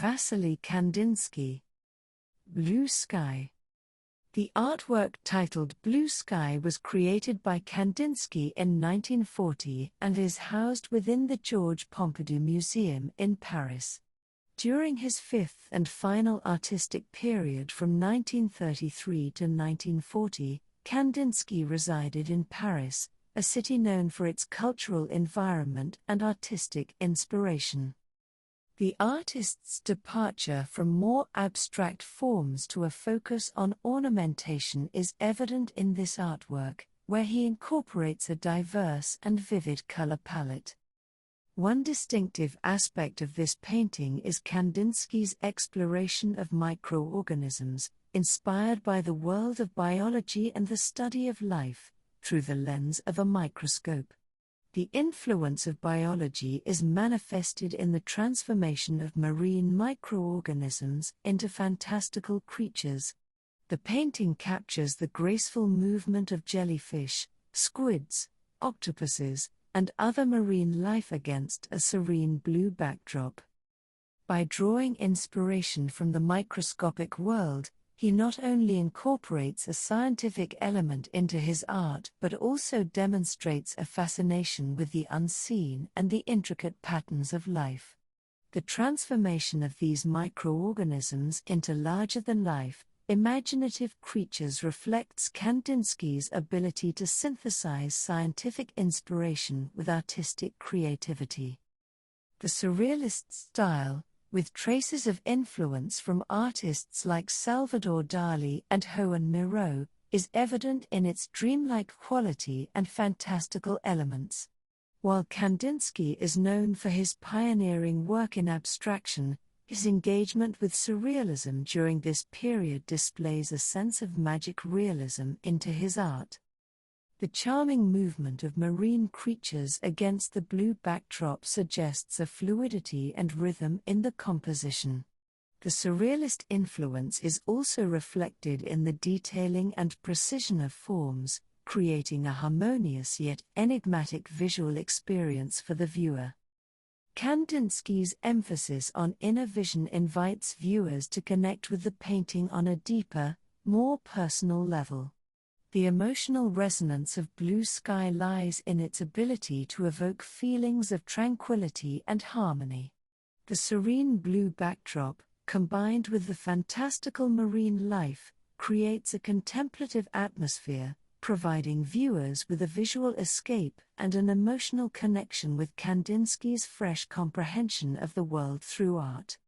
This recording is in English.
Wassily Kandinsky. Blue Sky. The artwork titled Blue Sky was created by Kandinsky in 1940 and is housed within the Georges Pompidou Museum in Paris. During his fifth and final artistic period from 1933 to 1940, Kandinsky resided in Paris, a city known for its cultural environment and artistic inspiration. The artist's departure from more abstract forms to a focus on ornamentation is evident in this artwork, where he incorporates a diverse and vivid color palette. One distinctive aspect of this painting is Kandinsky's exploration of microorganisms, inspired by the world of biology and the study of life, through the lens of a microscope. The influence of biology is manifested in the transformation of marine microorganisms into fantastical creatures. The painting captures the graceful movement of jellyfish, squids, octopuses, and other marine life against a serene blue backdrop. By drawing inspiration from the microscopic world, he not only incorporates a scientific element into his art but also demonstrates a fascination with the unseen and the intricate patterns of life. The transformation of these microorganisms into larger-than-life, imaginative creatures reflects Kandinsky's ability to synthesize scientific inspiration with artistic creativity. The Surrealist style, with traces of influence from artists like Salvador Dalí and Joan Miró, is evident in its dreamlike quality and fantastical elements. While Kandinsky is known for his pioneering work in abstraction, his engagement with surrealism during this period displays a sense of magic realism into his art. The charming movement of marine creatures against the blue backdrop suggests a fluidity and rhythm in the composition. The surrealist influence is also reflected in the detailing and precision of forms, creating a harmonious yet enigmatic visual experience for the viewer. Kandinsky's emphasis on inner vision invites viewers to connect with the painting on a deeper, more personal level. The emotional resonance of Blue Sky lies in its ability to evoke feelings of tranquility and harmony. The serene blue backdrop, combined with the fantastical marine life, creates a contemplative atmosphere, providing viewers with a visual escape and an emotional connection with Kandinsky's fresh comprehension of the world through art.